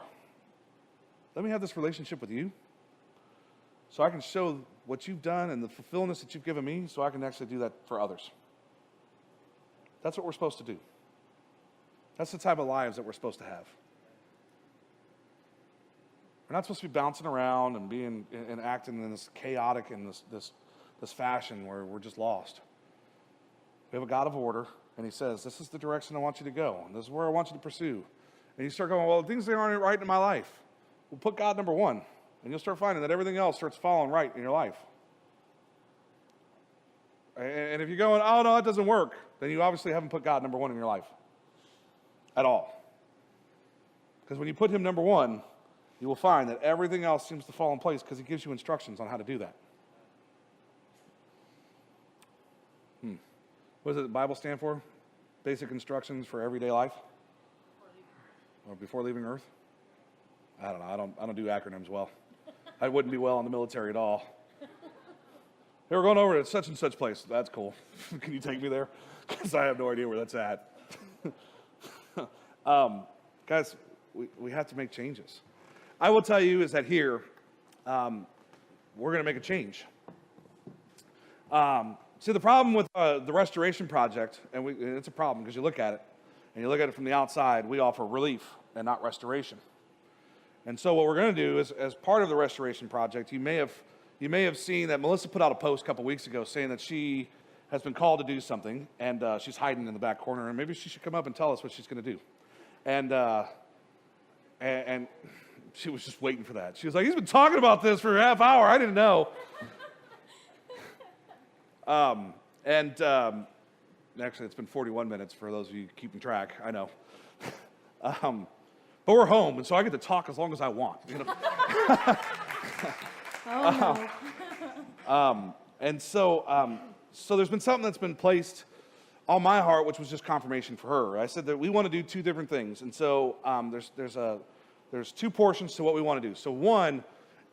Let me have this relationship with you so I can show what you've done and the fulfillment that you've given me so I can actually do that for others. That's what we're supposed to do. That's the type of lives that we're supposed to have. We're not supposed to be bouncing around and being and acting in this chaotic and this fashion where we're just lost. We have a God of order, and he says, this is the direction I want you to go, and this is where I want you to pursue. And you start going, well, things that aren't right in my life. Well, put God number one, and you'll start finding that everything else starts falling right in your life. And if you're going, oh, no, that doesn't work, then you obviously haven't put God number one in your life at all. Because when you put him number one, you will find that everything else seems to fall in place because he gives you instructions on how to do that. What does the Bible stand for? Basic instructions for everyday life? Or before leaving Earth? I don't know. I don't do acronyms well. I wouldn't be well in the military at all. Hey, we're going over to such and such place. That's cool. Can you take me there? Because I have no idea where that's at. Guys, we have to make changes. I will tell you is that here, we're going to make a change. See, the problem with the restoration project, and it's a problem because you look at it, and you look at it from the outside, we offer relief and not restoration. And so what we're going to do is, as part of the restoration project, you may have seen that Melissa put out a post a couple weeks ago saying that she has been called to do something, and she's hiding in the back corner, and maybe she should come up and tell us what she's going to do. And she was just waiting for that. She was like, he's been talking about this for a half hour. I didn't know. Actually, it's been 41 minutes for those of you keeping track. I know. But we're home, and so I get to talk as long as I want. You know? Oh, no. So there's been something that's been placed on my heart, which was just confirmation for her. I said that we want to do two different things, and so there's two portions to what we want to do. So one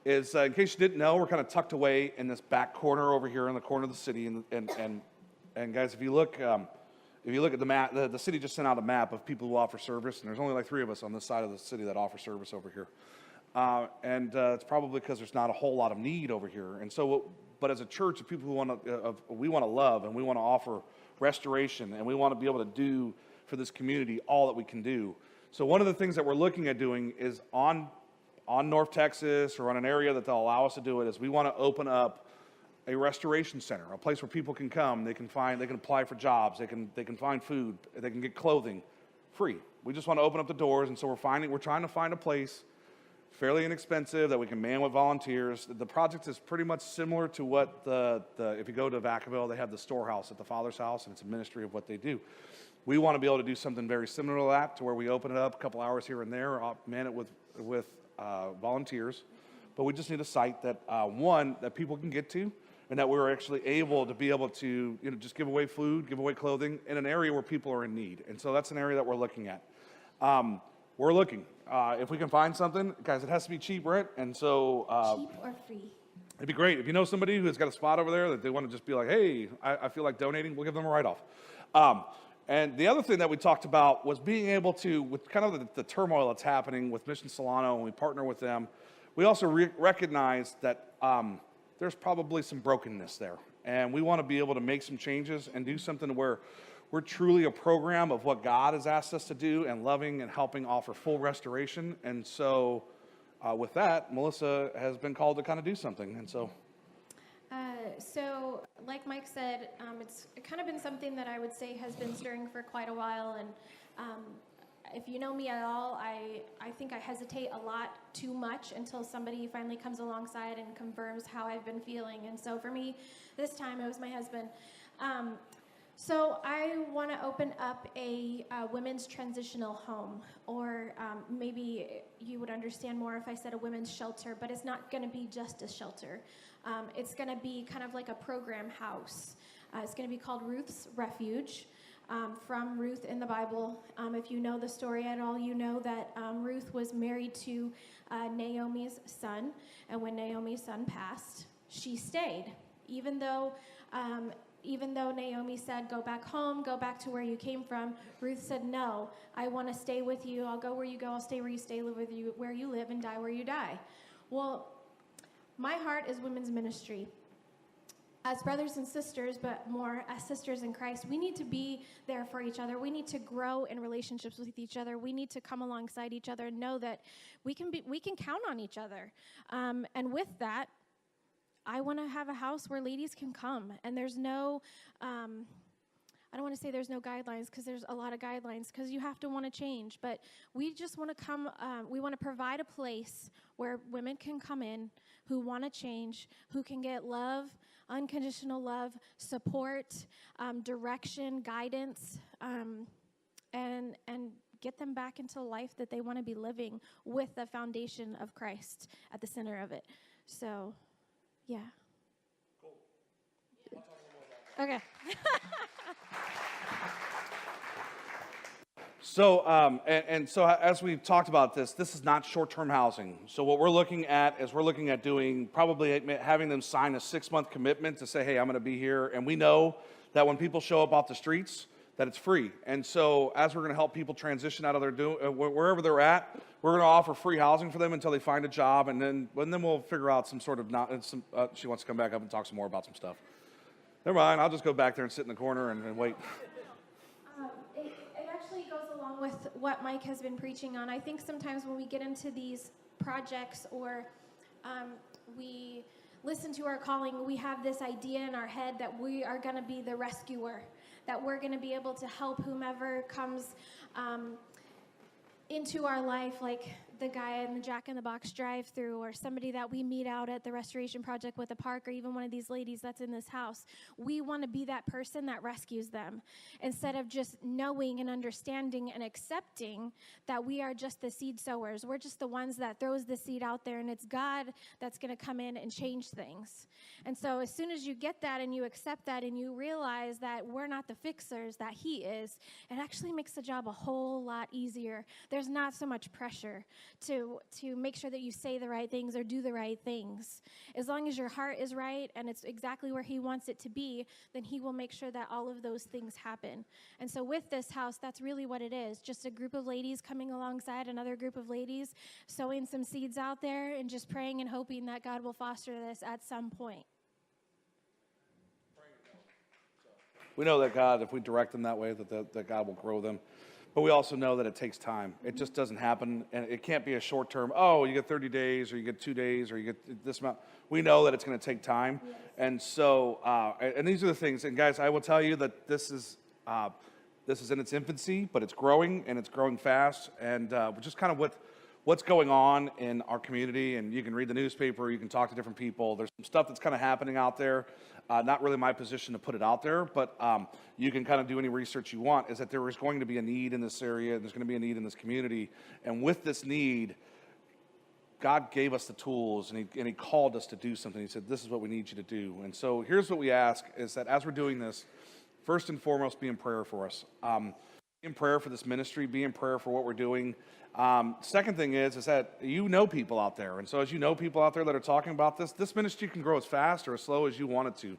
is, in case you didn't know, we're kind of tucked away in this back corner over here in the corner of the city, and guys, if you look at the map, the city just sent out a map of people who offer service, and there's only like 3 of us on this side of the city that offer service over here. It's probably because there's not a whole lot of need over here. And so, but as a church of people who we want to love and we want to offer restoration and we want to be able to do for this community all that we can do. So one of the things that we're looking at doing is on North Texas or on an area that they'll allow us to do it is we want to open up a restoration center, a place where people can come, they can apply for jobs, they can find food, they can get clothing free. We just want to open up the doors, and so we're trying to find a place fairly inexpensive that we can man with volunteers. The project is pretty much similar to what if you go to Vacaville, they have the storehouse at the Father's house, and it's a ministry of what they do. We want to be able to do something very similar to that, to where we open it up a couple hours here and there, man it with volunteers. But we just need a site that, one, that people can get to, and that we're actually able to just give away food, give away clothing in an area where people are in need. And so that's an area that we're looking at. We're looking. If we can find something, guys, it has to be cheap, right? And so Cheap or free? it'd be great. If you know somebody who's got a spot over there that they want to just be like, hey, I feel like donating, we'll give them a write-off. And the other thing that we talked about was being able to, with kind of the turmoil that's happening with Mission Solano, and we partner with them, we also recognize that there's probably some brokenness there. And we want to be able to make some changes and do something where we're truly a program of what God has asked us to do and loving and helping offer full restoration. And so with that, Melissa has been called to kind of do something. And so... So, like Mike said, it's kind of been something that I would say has been stirring for quite a while. And if you know me at all, I think I hesitate a lot too much until somebody finally comes alongside and confirms how I've been feeling. And so for me, this time it was my husband. So I want to open up a women's transitional home, or maybe you would understand more if I said a women's shelter, but it's not going to be just a shelter. It's going to be kind of like a program house. It's going to be called Ruth's Refuge. from Ruth in the Bible. If you know the story at all, you know that Ruth was married to Naomi's son, and when Naomi's son passed, she stayed, even though Naomi said, go back home, go back to where you came from. Ruth said, no, I want to stay with you. I'll go where you go. I'll stay where you stay, live with you, where you live, and die where you die. Well, my heart is women's ministry. As brothers and sisters, but more as sisters in Christ, we need to be there for each other. We need to grow in relationships with each other. We need to come alongside each other and know that we can count on each other. And with that, I want to have a house where ladies can come, and there's no, I don't want to say there's no guidelines, because there's a lot of guidelines, because you have to want to change, but we just want to come, we want to provide a place where women can come in who want to change, who can get love, unconditional love, support, direction, guidance, and get them back into life that they want to be living with the foundation of Christ at the center of it. So, yeah. Cool. Okay. So, so as we've talked about this is not short-term housing. So what we're looking at is doing probably having them sign a 6-month commitment to say, hey, I'm going to be here. And we know that when people show up off the streets, that it's free. And so as we're going to help people transition out of their wherever they're at, we're going to offer free housing for them until they find a job, and then we'll figure out some sort of she wants to come back up and talk some more about some stuff. Never mind, I'll just go back there and sit in the corner and wait. It actually goes along with what Mike has been preaching on. I think sometimes when we get into these projects or we listen to our calling, we have this idea in our head that we are going to be the rescuer, that we're going to be able to help whomever comes into our life, like the guy in the Jack in the Box drive-through, or somebody that we meet out at the Restoration Project with a park, or even one of these ladies that's in this house. We want to be that person that rescues them, instead of just knowing and understanding and accepting that we are just the seed sowers. We're just the ones that throws the seed out there, and it's God that's going to come in and change things. And so as soon as you get that and you accept that and you realize that we're not the fixers, that He is, it actually makes the job a whole lot easier. There's not so much pressure to make sure that you say the right things or do the right things. As long as your heart is right and it's exactly where He wants it to be, then He will make sure that all of those things happen. And so with this house, that's really what it is. Just a group of ladies coming alongside another group of ladies, sowing some seeds out there and just praying and hoping that God will foster this at some point. We know that God, if we direct them that way, that God will grow them. But we also know that it takes time. It just doesn't happen, and it can't be a short term, oh, you get 30 days, or you get 2 days, or you get this amount. We know that it's going to take time. Yes. And so, and these are the things. And guys, I will tell you that this is in its infancy, but it's growing, and it's growing fast. And just kind of what's going on in our community, and you can read the newspaper, you can talk to different people. There's some stuff that's kind of happening out there. Not really my position to put it out there, but you can kind of do any research you want, is that there is going to be a need in this area, there's going to be a need in this community, and with this need, God gave us the tools, and he called us to do something. He said, this is what we need you to do. And so here's what we ask, is that as we're doing this, first and foremost, be in prayer for us. Be in prayer for this ministry, be in prayer for what we're doing. Second thing is that you know people out there. And so as you know people out there that are talking about this ministry can grow as fast or as slow as you want it to.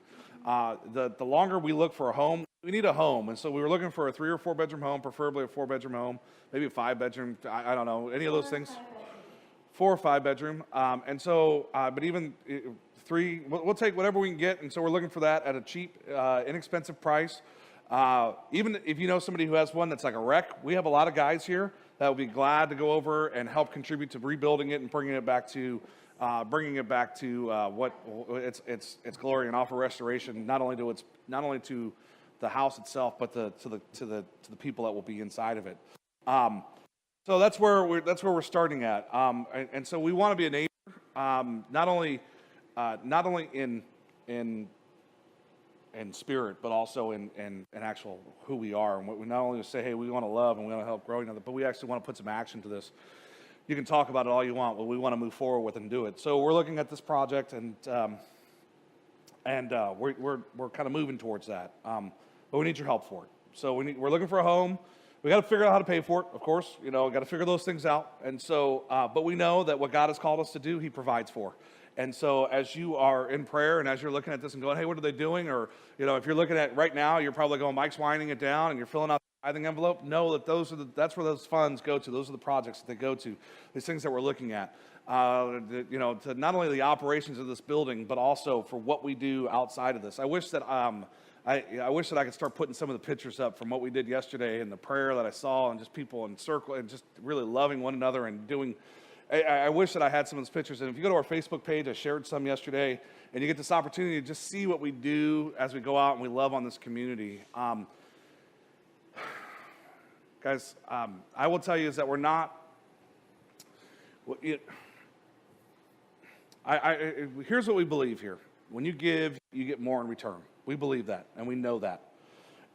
The longer we look for a home, we need a home. And so we were looking for a 3 or 4 bedroom home, preferably a 4-bedroom home, maybe a 5-bedroom, I don't know, any of those things. 4 or 5 bedroom. And so, but even 3, we'll take whatever we can get. And so we're looking for that at a cheap, inexpensive price. Even if you know somebody who has one that's like a wreck, we have a lot of guys here that will be glad to go over and help contribute to rebuilding it and bringing it back to what its glory, and offer restoration not only to the house itself, but to the people that will be inside of it. So that's where we're starting at. And so we want to be a neighbor, not only in spirit, but also in actual who we are. And we not only say, hey, we want to love and we want to help grow another, but we actually want to put some action to this. You can talk about it all you want, but we want to move forward with and do it. So we're looking at this project, and we're kind of moving towards that. But we need your help for it. So we're looking for a home. We got to figure out how to pay for it, of course. Got to figure those things out. And so, but we know that what God has called us to do, He provides for. And so, as you are in prayer and as you're looking at this and going, hey, what are they doing? Or, if you're looking at right now, you're probably going, Mike's winding it down, and you're filling out the tithing envelope. Know that that's where those funds go to. Those are the projects that they go to. These things that we're looking at. To not only the operations of this building, but also for what we do outside of this. I wish that I wish that I could start putting some of the pictures up from what we did yesterday and the prayer that I saw and just people in circle and just really loving one another and doing. I wish that I had some of those pictures. And if you go to our Facebook page, I shared some yesterday, and you get this opportunity to just see what we do as we go out and we love on this community. Guys, I will tell you is that we're not. Here's what we believe here. When you give, you get more in return. We believe that, and we know that.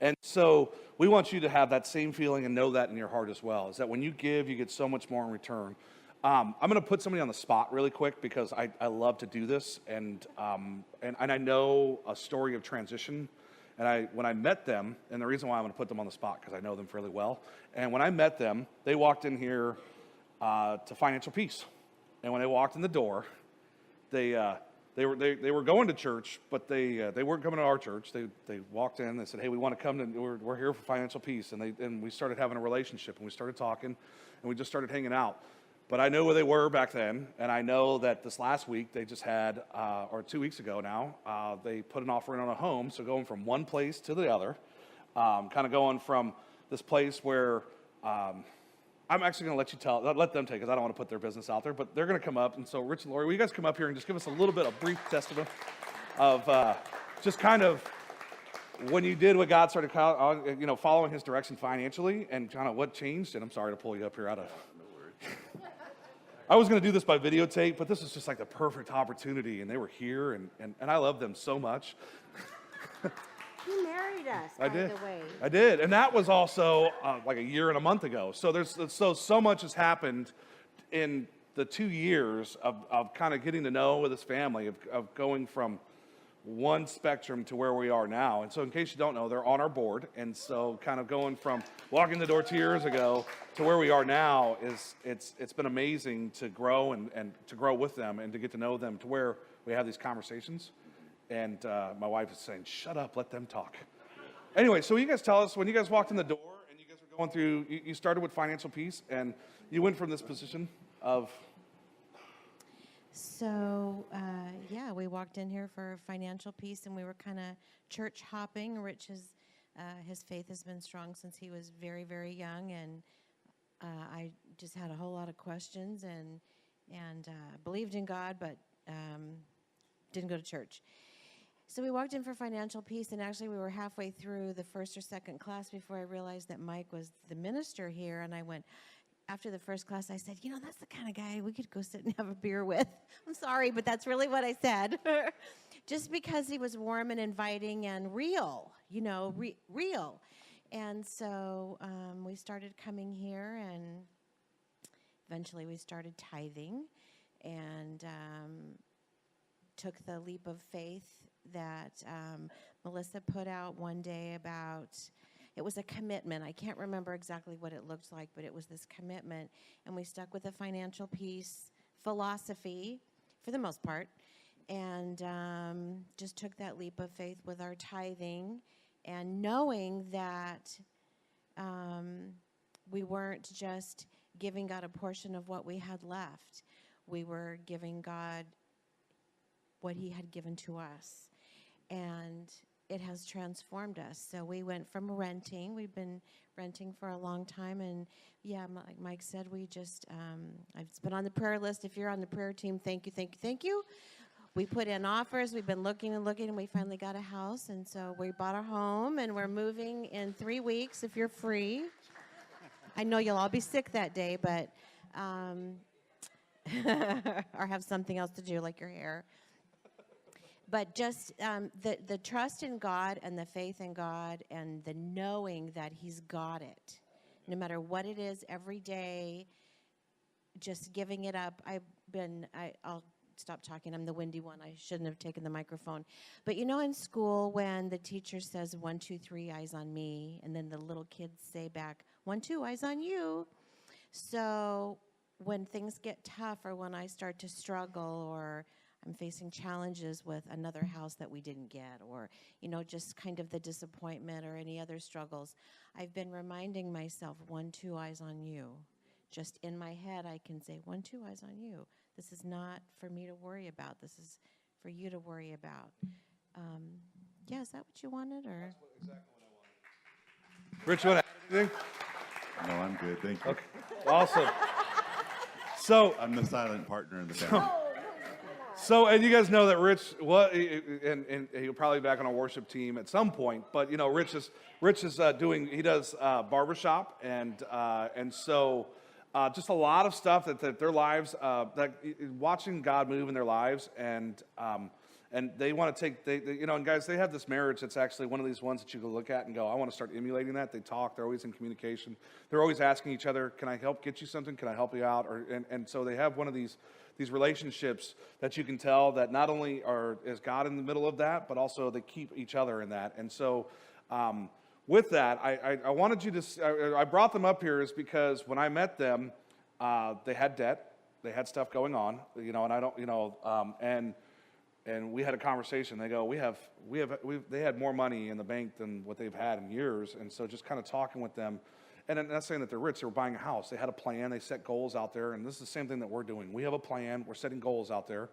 And so we want you to have that same feeling and know that in your heart as well, is that when you give, you get so much more in return. I'm going to put somebody on the spot really quick because I love to do this, and I know a story of transition. And when I met them, and the reason why I'm going to put them on the spot, because I know them fairly well, and when I met them, they walked in here to Financial Peace. And when they walked in the door, they were going to church, but they weren't coming to our church. They walked in. They said, "Hey, we want to come to. We're here for Financial Peace." And we started having a relationship, and we started talking, and we just started hanging out. But I know where they were back then, and I know that this last week they just had, or 2 weeks ago now, they put an offer in on a home. So going from one place to the other, kind of going from this place where. I'm actually going to let them take it because I don't want to put their business out there, but they're going to come up. And so, Rich and Lori, will you guys come up here and just give us a little bit of brief testament of just kind of when you did what God started, following His direction financially and kind of what changed? And I'm sorry to pull you up here out of. No worries. I was going to do this by videotape, but this is just like the perfect opportunity. And they were here, and I love them so much. You married us, by the way. I did, and that was also like a year and a month ago. So there's so much has happened in the 2 years of kind of getting to know with this family, of going from one spectrum to where we are now. And so in case you don't know, they're on our board, and so kind of going from walking the door 2 years ago to where we are now it's been amazing to grow and to grow with them and to get to know them to where we have these conversations. And my wife is saying, "Shut up, let them talk." Anyway, so you guys tell us, when you guys walked in the door and you guys were going through, you started with Financial Peace, and you went from this position of... So, we walked in here for Financial Peace, and we were kind of church hopping. Rich, his faith has been strong since he was very, very young, and I just had a whole lot of questions and believed in God, but didn't go to church. So we walked in for Financial Peace, and actually we were halfway through the first or second class before I realized that Mike was the minister here, and I went, after the first class, I said, that's the kind of guy we could go sit and have a beer with. I'm sorry, but that's really what I said. Just because he was warm and inviting and real, real. And so we started coming here, and eventually we started tithing and took the leap of faith that Melissa put out one day about. It was a commitment. I can't remember exactly what it looked like, but it was this commitment. And we stuck with the Financial Peace philosophy for the most part, and just took that leap of faith with our tithing, and knowing that we weren't just giving God a portion of what we had left. We were giving God what He had given to us. And it has transformed us. So we went from renting. We've been renting for a long time. And like Mike said, we just, it's been on the prayer list. If you're on the prayer team, thank you, thank you, thank you. We put in offers. We've been looking, and we finally got a house. And so we bought a home, and we're moving in 3 weeks if you're free. I know you'll all be sick that day, but, or have something else to do, like your hair. But just the trust in God and the faith in God and the knowing that He's got it, no matter what it is, every day, just giving it up. I'll stop talking. I'm the windy one. I shouldn't have taken the microphone. But you know, in school, when the teacher says 1, 2, 3, eyes on me, and then the little kids say back 1, 2, eyes on you. So when things get tough, or when I start to struggle, or I'm facing challenges with another house that we didn't get, or, you know, just kind of the disappointment or any other struggles, I've been reminding myself 1, 2, eyes on you. Just in my head, I can say 1, 2, eyes on you. This is not for me to worry about. This is for you to worry about. Yeah, is that what you wanted, or? Rich, you want to add anything? No, I'm good. Thank you. Okay, awesome. So, I'm the silent partner in the family. and you guys know that Rich, and he'll probably be back on our worship team at some point. But you know, Rich is he does barbershop, and so just a lot of stuff that their lives, watching God move in their lives, and they want to take, and guys, they have this marriage that's actually one of these ones that you can look at and go, I want to start emulating that. They talk, they're always in communication, they're always asking each other, can I help get you something? Can I help you out? And so they have one of these relationships that you can tell that not only is God in the middle of that, but also they keep each other in that. And so with that, I wanted you to, I brought them up here is because when I met them, they had debt, they had stuff going on, and I don't, and we had a conversation. They go, they had more money in the bank than what they've had in years. And so just kind of talking with them, and I'm not saying that they're rich, they were buying a house. They had a plan, they set goals out there, and this is the same thing that we're doing. We have a plan, we're setting goals out there,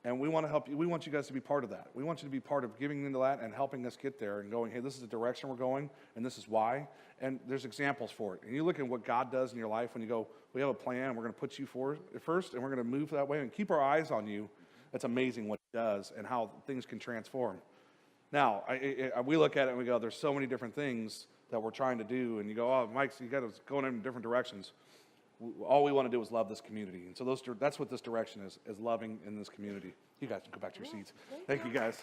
and we want to help you. We want you guys to be part of that. We want you to be part of giving into that and helping us get there and going, hey, this is the direction we're going, and this is why. And there's examples for it. And you look at what God does in your life when you go, we have a plan, we're going to put you first, and we're going to move that way and keep our eyes on you. That's amazing what He does and how things can transform. Now, we look at it and we go, there's so many different things that we're trying to do. And you go, oh, Mike, so you got to go in different directions. All we want to do is love this community. And so that's what this direction is loving in this community. You guys can go back to your seats. Thank you, guys.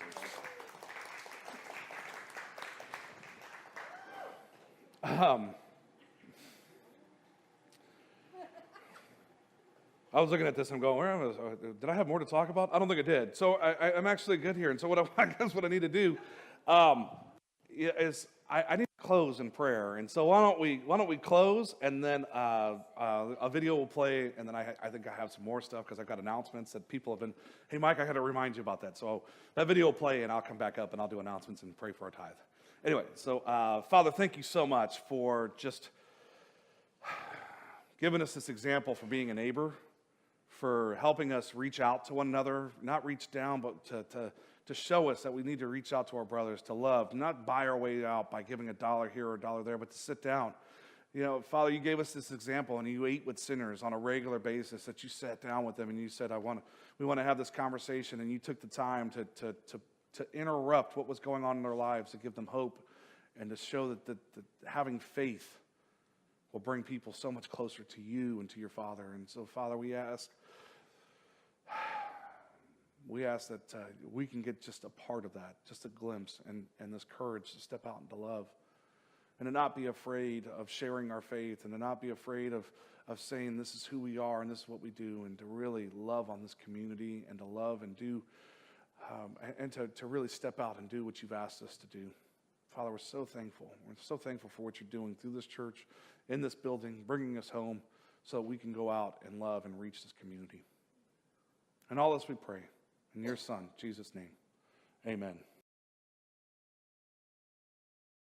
I was looking at this and I'm going, did I have more to talk about? I don't think I did. So I'm actually good here. And so I guess what I need to do is I need to close in prayer. And so why don't we close, and then a video will play, and then I think I have some more stuff because I've got announcements that people have been, hey, Mike, I got to remind you about that. So that video will play, and I'll come back up and I'll do announcements and pray for our tithe. Anyway, so Father, thank you so much for just giving us this example for being a neighbor, for helping us reach out to one another, not reach down, but to show us that we need to reach out to our brothers, to love, not buy our way out by giving $1 here or $1 there, but to sit down. Father, you gave us this example, and you ate with sinners on a regular basis, that you sat down with them and you said, we want to have this conversation, and you took the time to interrupt what was going on in their lives, to give them hope, and to show that having faith will bring people so much closer to you and to your Father. And so, Father, we ask that we can get just a part of that, just a glimpse, and this courage to step out into love, and to not be afraid of sharing our faith, and to not be afraid of saying this is who we are and this is what we do, and to really love on this community, and to love and do, and to really step out and do what you've asked us to do. Father, we're so thankful. We're so thankful for what you're doing through this church, in this building, bringing us home so we can go out and love and reach this community. And all this we pray in your Son, Jesus' name, amen.